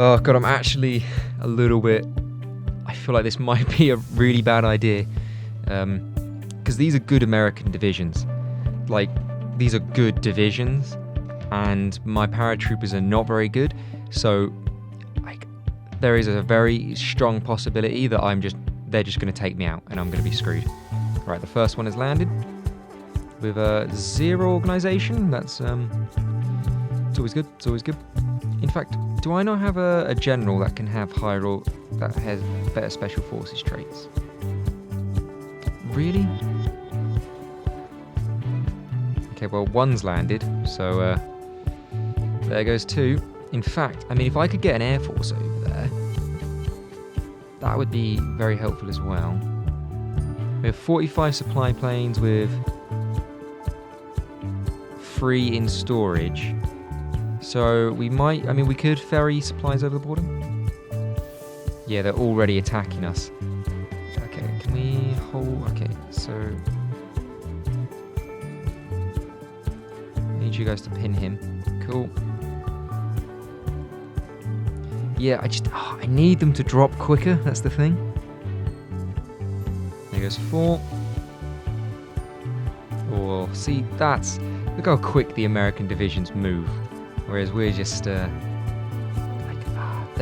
Oh god, I'm actually a little bit... I feel like this might be a really bad idea. Because these are good American divisions. Like, these are good divisions. And my paratroopers are not very good. So, like, there is a very strong possibility that they're just going to take me out. And I'm going to be screwed. Right, the first one has landed. With a 0 organisation. That's, it's always good. It's always good. In fact, do I not have a general that can have that has better special forces traits? Really? Okay, well, 1's landed, so there goes 2. In fact, I mean, if I could get an air force over there, that would be very helpful as well. We have 45 supply planes with 3 in storage. So we could ferry supplies over the border. Yeah, they're already attacking us. Okay, can we hold... Okay, so... I need you guys to pin him. Cool. Yeah, I need them to drop quicker, that's the thing. There goes 4. Oh, see, look how quick the American divisions move. Whereas we're just, they're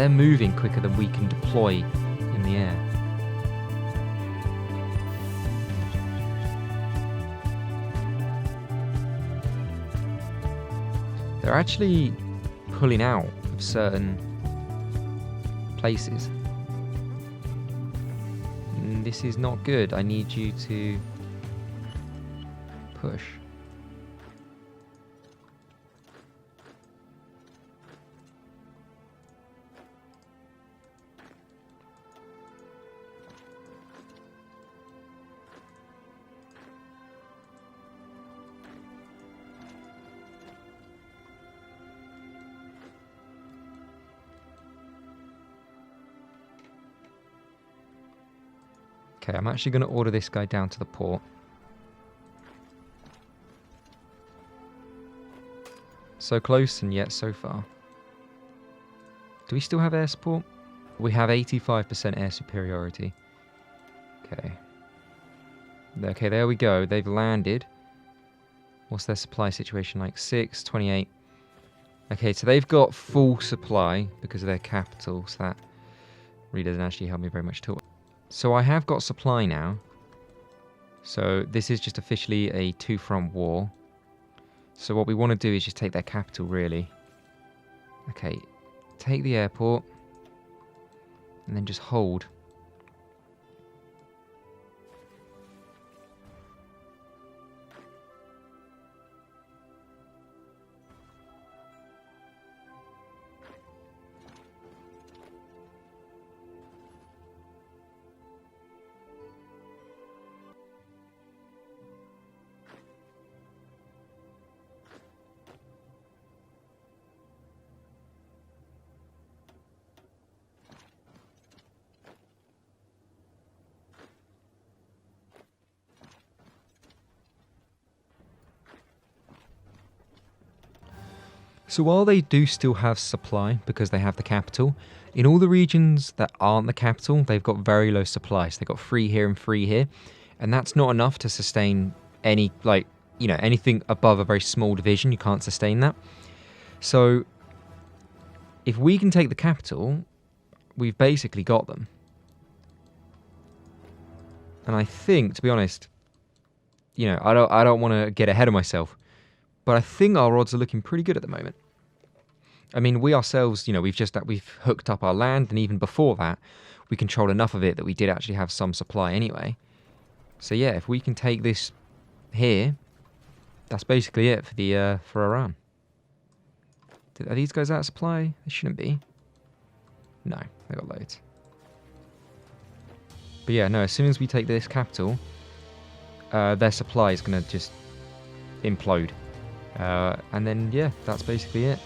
moving quicker than we can deploy in the air. They're actually pulling out of certain places. This is not good. I need you to push. Okay, I'm actually going to order this guy down to the port. So close and yet so far. Do we still have air support? We have 85% air superiority. Okay. Okay, there we go. They've landed. What's their supply situation like? 6, 28. Okay, so they've got full supply because of their capital, so that really doesn't actually help me very much at all. So I have got supply now. So this is just officially a 2-front war. So what we want to do is just take their capital, really. Okay, take the airport. And then just hold. So while they do still have supply because they have the capital, in all the regions that aren't the capital, they've got very low supplies. They've got 3 here and 3 here, and that's not enough to sustain any, anything above a very small division. You can't sustain that. So if we can take the capital, we've basically got them. And I think, to be honest, I don't want to get ahead of myself, but I think our odds are looking pretty good at the moment. I mean, we ourselves, we've hooked up our land, and even before that, we controlled enough of it that we did actually have some supply anyway. So yeah, if we can take this here, that's basically it for Iran. Are these guys out of supply? They shouldn't be. No, they got loads. But yeah, no, as soon as we take this capital, their supply is going to just implode. And then, yeah, that's basically it.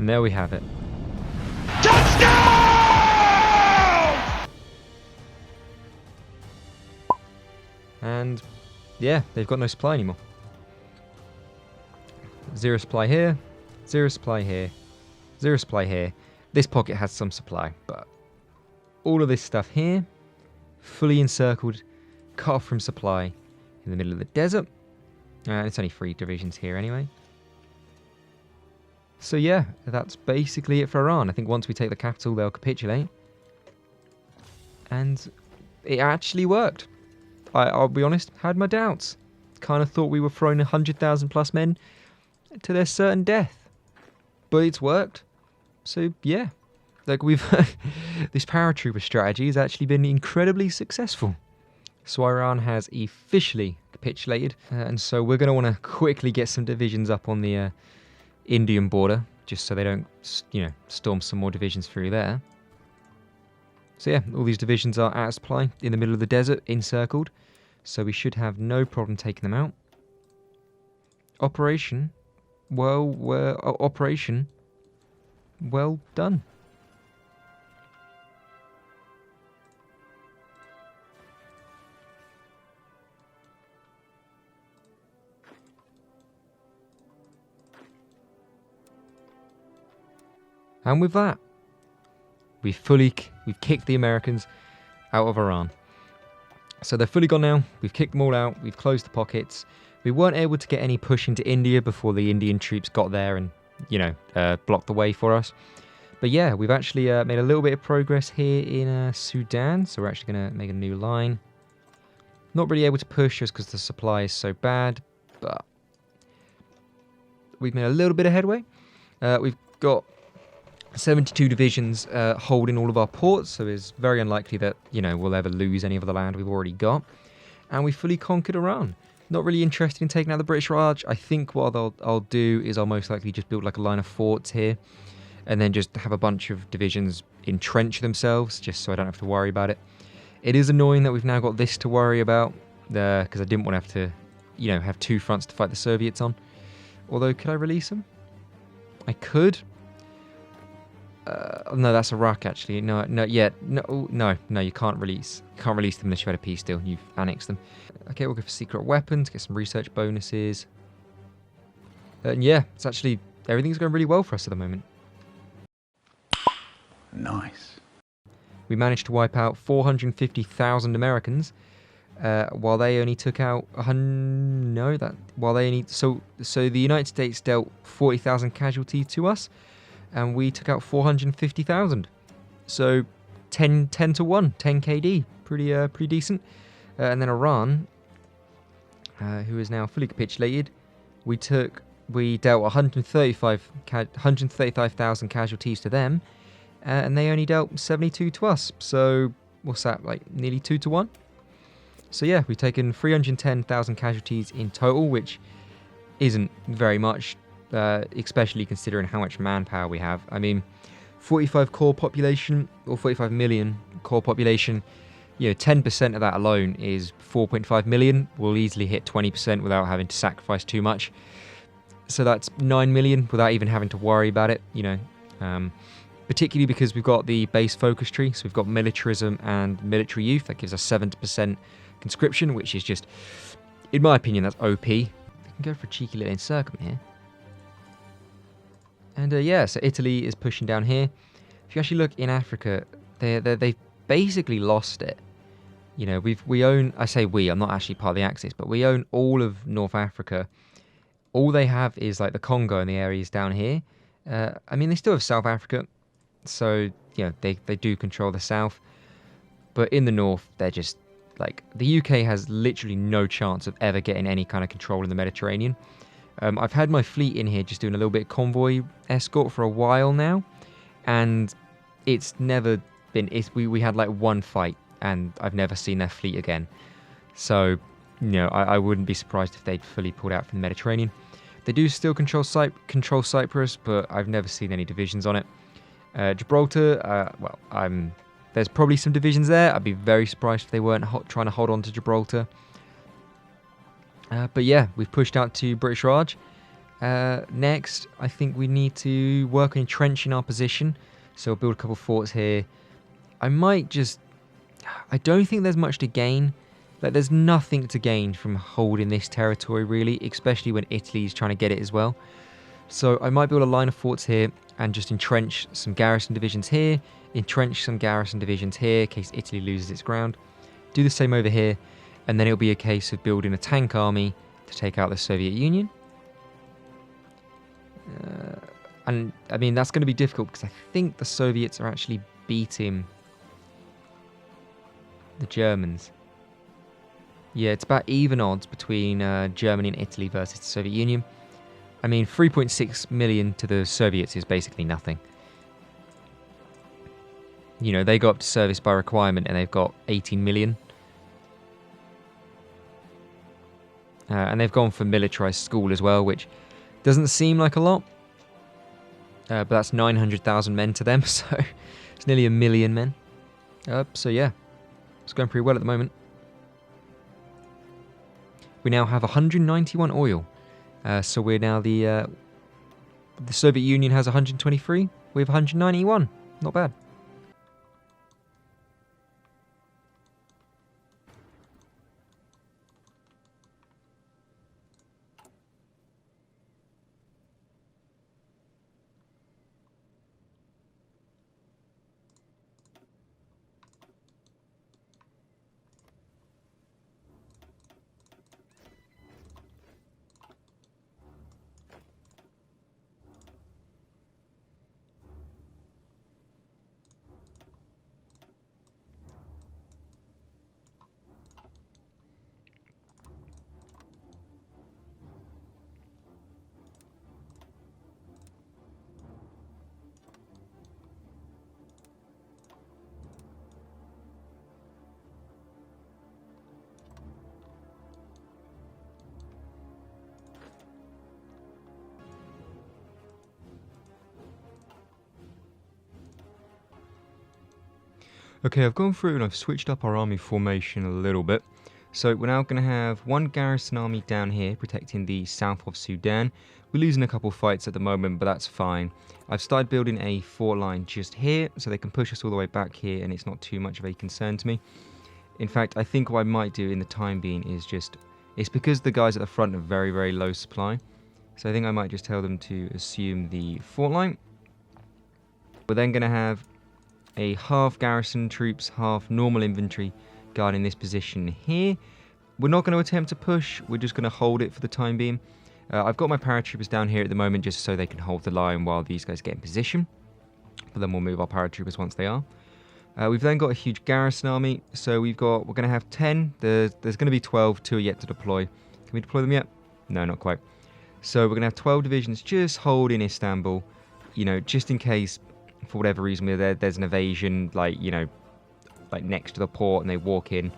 And there we have it. And yeah, they've got no supply anymore. Zero supply here, zero supply here, zero supply here. This pocket has some supply, but all of this stuff here, fully encircled, cut off from supply in the middle of the desert. It's only 3 divisions here anyway. So yeah, that's basically it for Iran. I think once we take the capital, they'll capitulate. And it actually worked. I'll be honest, had my doubts. Kind of thought we were throwing 100,000 plus men to their certain death. But it's worked. So yeah, like this paratrooper strategy has actually been incredibly successful. So Iran has officially capitulated. And so we're going to want to quickly get some divisions up on the Indian border, just so they don't, storm some more divisions through there. So yeah, all these divisions are out of supply in the middle of the desert, encircled. So we should have no problem taking them out. Operation, well done. And with that, we've kicked the Americans out of Iran. So they're fully gone now. We've kicked them all out. We've closed the pockets. We weren't able to get any push into India before the Indian troops got there and, blocked the way for us. But yeah, we've actually made a little bit of progress here in Sudan. So we're actually going to make a new line. Not really able to push just because the supply is so bad. But we've made a little bit of headway. We've got 72 divisions holding all of our ports, so it's very unlikely that, we'll ever lose any of the land we've already got. And we fully conquered Iran. Not really interested in taking out the British Raj. I think what I'll do is I'll most likely just build like a line of forts here, and then just have a bunch of divisions entrench themselves, just so I don't have to worry about it. It is annoying that we've now got this to worry about, because I didn't want to have to, have 2 fronts to fight the Soviets on. Although, could I release them? I could. No, that's Iraq actually. No, you can't release. You can't release them unless you had a peace deal and you've annexed them. Okay, we'll go for secret weapons, get some research bonuses. And yeah, it's actually, everything's going really well for us at the moment. Nice. We managed to wipe out 450,000 Americans, while they only took out so the United States dealt 40,000 casualties to us. And we took out 450,000. So 10 to 1, 10 KD. Pretty decent. And then Iran, who is now fully capitulated, we dealt 135,000 casualties to them, and they only dealt 72 to us. So what's that, like nearly 2 to 1? So yeah, we've taken 310,000 casualties in total, which isn't very much. Especially considering how much manpower we have. I mean, 45 million core population, 10% of that alone is 4.5 million. We'll easily hit 20% without having to sacrifice too much. So that's 9 million without even having to worry about it, particularly because we've got the base focus tree. So we've got militarism and military youth. That gives us 70% conscription, which is just, in my opinion, that's OP. We can go for a cheeky little encirclement here. And yeah, so Italy is pushing down here. If you actually look in Africa, they've basically lost it. We own, I say we, I'm not actually part of the Axis, but we own all of North Africa. All they have is like the Congo and the areas down here. I mean, they still have South Africa, so they do control the south. But in the north, they're just like, the UK has literally no chance of ever getting any kind of control in the Mediterranean. I've had my fleet in here just doing a little bit of convoy escort for a while now, and it's never been. We had like one fight, and I've never seen their fleet again. So, I wouldn't be surprised if they'd fully pulled out from the Mediterranean. They do still control Cyprus, but I've never seen any divisions on it. Gibraltar, there's probably some divisions there. I'd be very surprised if they weren't trying to hold on to Gibraltar. But yeah, we've pushed out to British Raj, Next, I think we need to work on entrenching our position. So we'll build a couple forts here. I don't think there's much to gain. Like, there's nothing to gain from holding this territory, really, especially when Italy's trying to get it as well. So I might build a line of forts here and just entrench some garrison divisions here, entrench some garrison divisions here in case Italy loses its ground. Do the same over here, and then it'll be a case of building a tank army to take out the Soviet Union. And I mean, that's going to be difficult because I think the Soviets are actually beating the Germans. Yeah, it's about even odds between Germany and Italy versus the Soviet Union. I mean, 3.6 million to the Soviets is basically nothing. You know, they go up to service by requirement and they've got 18 million. And they've gone for militarized school as well, which doesn't seem like a lot. But that's 900,000 men to them, so it's nearly 1 million men. So yeah, it's going pretty well at the moment. We now have 191 oil. So we're now the Soviet Union has 123. We have 191. Not bad. Okay, I've gone through and I've switched up our army formation a little bit. So we're now going to have one garrison army down here protecting the south of Sudan. We're losing a couple fights at the moment, but that's fine. I've started building a fort line just here so they can push us all the way back here and it's not too much of a concern to me. In fact, I think what I might do in the time being is it's because the guys at the front are very, very low supply. So I think I might just tell them to assume the fort line. We're then going to have a half garrison troops, half normal infantry guarding this position here. We're not going to attempt to push, we're just going to hold it for the time being. I've got my paratroopers down here at the moment just so they can hold the line while these guys get in position. But then we'll move our paratroopers once they are. We've then got a huge garrison army, so we're going to have 10. There's going to be 12, 2 are yet to deploy. Can we deploy them yet? No, not quite. So we're going to have 12 divisions just holding Istanbul, you know, just in case for whatever reason there's an invasion, like next to the port, and they walk in.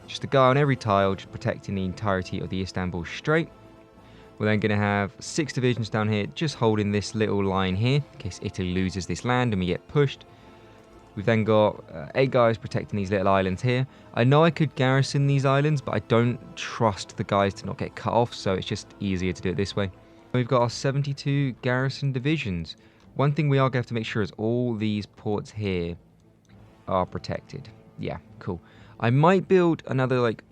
Just a guy on every tile, just protecting the entirety of the Istanbul Strait. We're then going to have 6 divisions down here, just holding this little line here, in case Italy loses this land and we get pushed. We've then got 8 guys protecting these little islands here. I know I could garrison these islands, but I don't trust the guys to not get cut off, so it's just easier to do it this way. We've got our 72 garrison divisions. One thing we are going to have to make sure is all these ports here are protected. Yeah, cool. I might build another, like,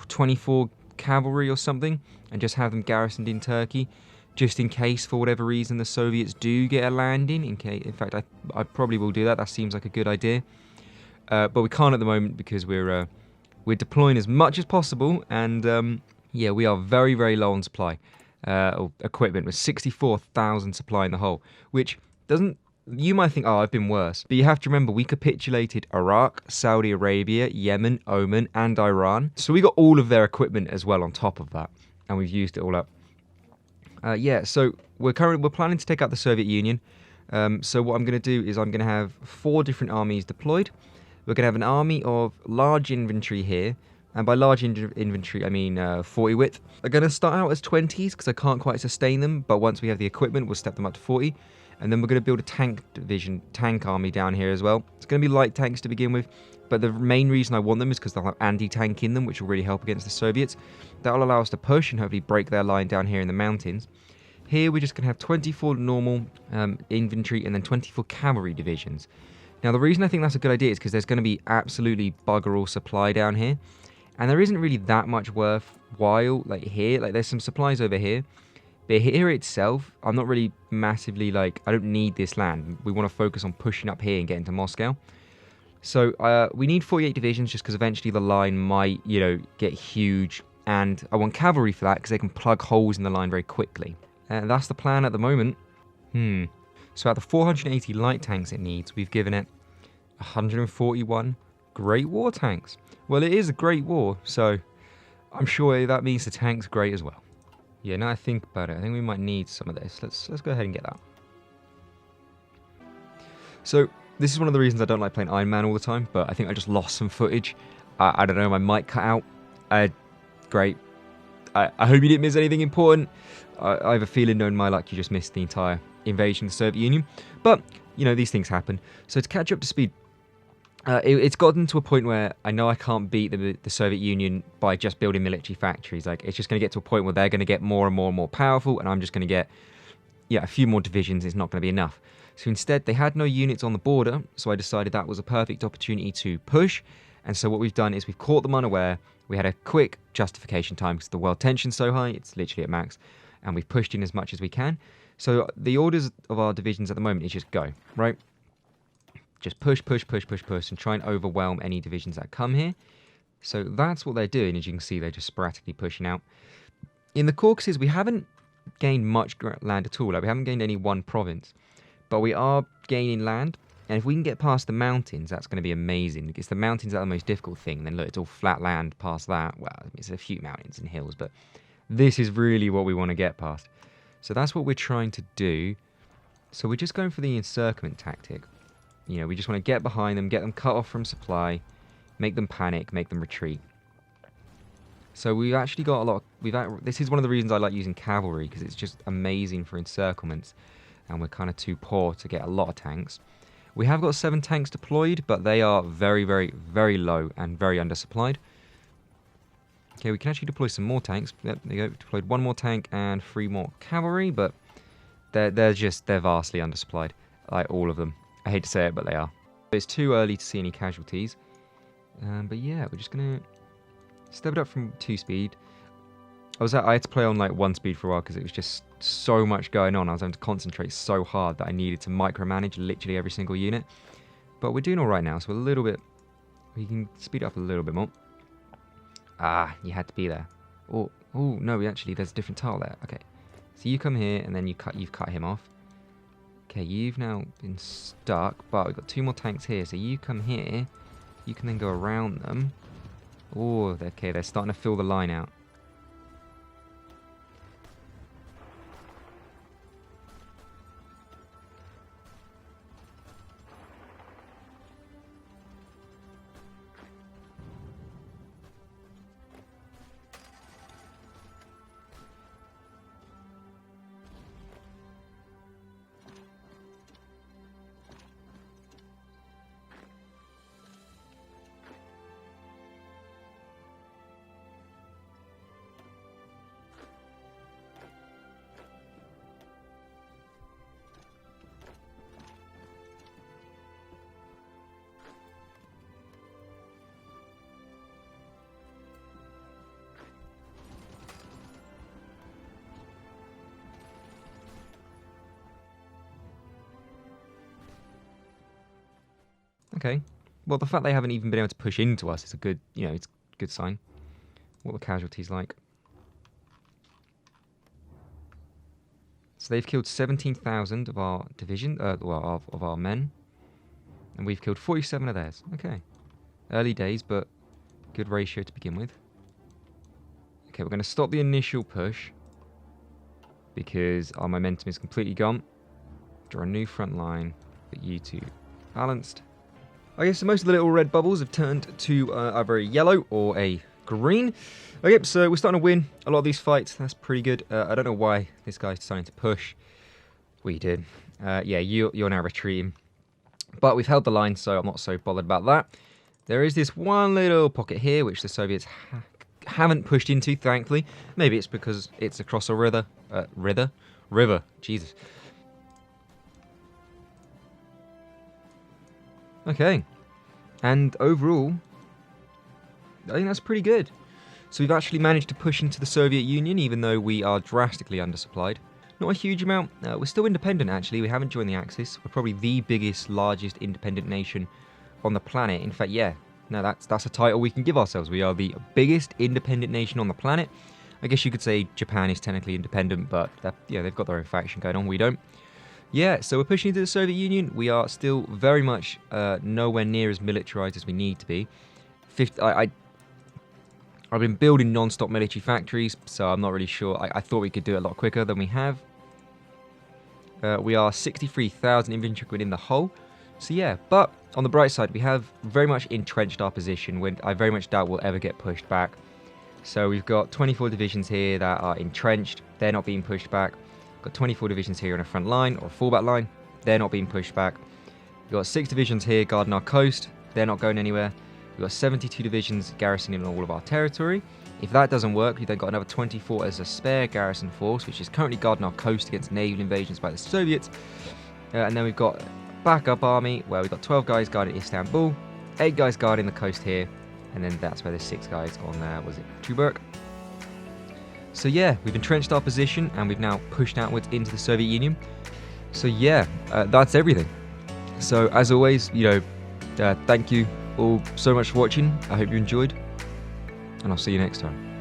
24 cavalry or something and just have them garrisoned in Turkey, just in case, for whatever reason, the Soviets do get a landing. In fact, I probably will do that. That seems like a good idea. But we can't at the moment because we're deploying as much as possible, and yeah, we are very, very low on supply. Equipment with 64,000 supply in the whole, which doesn't, you might think, oh, I've been worse, but you have to remember we capitulated Iraq, Saudi Arabia, Yemen, Oman and Iran, so we got all of their equipment as well on top of that, and we've used it all up. Yeah, so we're planning to take out the Soviet Union. So what I'm going to do is I'm going to have 4 different armies deployed. We're going to have an army of large infantry here. And by large infantry, I mean 40 width. They're going to start out as 20s because I can't quite sustain them. But once we have the equipment, we'll step them up to 40. And then we're going to build a tank army down here as well. It's going to be light tanks to begin with. But the main reason I want them is because they'll have anti-tank in them, which will really help against the Soviets. That will allow us to push and hopefully break their line down here in the mountains. Here we're just going to have 24 normal infantry and then 24 cavalry divisions. Now the reason I think that's a good idea is because there's going to be absolutely bugger all supply down here. And there isn't really that much worthwhile, like here. Like there's some supplies over here. But here itself, I'm not really massively like, I don't need this land. We want to focus on pushing up here and getting to Moscow. So we need 48 divisions just because eventually the line might, you know, get huge. And I want cavalry for that because they can plug holes in the line very quickly. And that's the plan at the moment. So out of the 480 light tanks it needs, we've given it 141 Great War tanks. Well, it is a Great War, so I'm sure that means the tank's great as well. Yeah, now I think about it, I think we might need some of this. Let's go ahead and get that. So this is one of the reasons I don't like playing Iron Man all the time, but I think I just lost some footage. I don't know, my mic cut out. Great. I hope you didn't miss anything important. I have a feeling, knowing my luck, you just missed the entire invasion of the Soviet Union. But, you know, these things happen. So to catch up to speed, it's gotten to a point where I know I can't beat the Soviet Union by just building military factories. Like, it's just going to get to a point where they're going to get more and more and more powerful, and I'm just going to get, yeah, a few more divisions. It's not going to be enough. So instead, they had no units on the border, so I decided that was a perfect opportunity to push. And so what we've done is we've caught them unaware. We had a quick justification time because the world tension's so high, it's literally at max, and we've pushed in as much as we can. So the orders of our divisions at the moment is just go, right? Just push, push, push, push, push, and try and overwhelm any divisions that come here. So that's what they're doing. As you can see, they're just sporadically pushing out. In the Caucasus, we haven't gained much land at all. Like, we haven't gained any one province, but we are gaining land. And if we can get past the mountains, that's going to be amazing. Because the mountains are the most difficult thing. Then look, it's all flat land past that. Well, it's a few mountains and hills, but this is really what we want to get past. So that's what we're trying to do. So we're just going for the encirclement tactic. You know, we just want to get behind them, get them cut off from supply, make them panic, make them retreat. So we've actually got a lot of, this is one of the reasons I like using cavalry, because it's just amazing for encirclements. And we're kind of too poor to get a lot of tanks. We have got 7 tanks deployed, but they are very, very, very low and very undersupplied. Okay, we can actually deploy some more tanks. Yep, there you go. Deployed 1 more tank and 3 more cavalry, but they're vastly undersupplied. Like, all of them. I hate to say it, but they are. It's too early to see any casualties. But yeah, we're just going to step it up from 2 speed. I had to play on like 1 speed for a while because it was just so much going on. I was having to concentrate so hard that I needed to micromanage literally every single unit. But we're doing all right now, so we can speed it up a little bit more. Ah, you had to be there. Oh no, there's a different tile there. Okay, so you come here and then you've cut him off. Okay, you've now been stuck, but we've got 2 more tanks here. So you come here, you can then go around them. Oh, okay, they're starting to fill the line out. Okay. Well, the fact they haven't even been able to push into us is a good, it's a good sign. What are the casualties like? So they've killed 17,000 of our division, of our men, and we've killed 47 of theirs. Okay. Early days, but good ratio to begin with. Okay, we're going to stop the initial push because our momentum is completely gone. Draw a new front line, get you two balanced. Okay, so most of the little red bubbles have turned to either a yellow or a green. Okay, so we're starting to win a lot of these fights. That's pretty good. I don't know why this guy's deciding to push. We did. Yeah, you're now retreating. But we've held the line, so I'm not so bothered about that. There is this one little pocket here, which the Soviets haven't pushed into, thankfully. Maybe it's because it's across a river. River. Jesus. Okay. And overall, I think that's pretty good. So we've actually managed to push into the Soviet Union, even though we are drastically undersupplied. Not a huge amount. We're still independent, actually. We haven't joined the Axis. We're probably the biggest, largest independent nation on the planet. In fact, yeah. No, that's a title we can give ourselves. We are the biggest independent nation on the planet. I guess you could say Japan is technically independent, but yeah, they've got their own faction going on. We don't. Yeah, so we're pushing into the Soviet Union. We are still very much nowhere near as militarized as we need to be. I've been building non-stop military factories, so I'm not really sure. I thought we could do it a lot quicker than we have. We are 63,000 infantry within the whole. So yeah, but on the bright side, we have very much entrenched our position. When I very much doubt we'll ever get pushed back. So we've got 24 divisions here that are entrenched. They're not being pushed back. We've got 24 divisions here on a front line or a fallback line. They're not being pushed back. We've got 6 divisions here guarding our coast. They're not going anywhere. We've got 72 divisions garrisoning all of our territory. If that doesn't work, we've then got another 24 as a spare garrison force, which is currently guarding our coast against naval invasions by the Soviets. And then we've got a backup army, where we've got 12 guys guarding Istanbul, 8 guys guarding the coast here, and then that's where there's 6 guys on, was it Tuberk? So yeah, we've entrenched our position, and we've now pushed outwards into the Soviet Union. So yeah, that's everything. So as always, thank you all so much for watching. I hope you enjoyed, and I'll see you next time.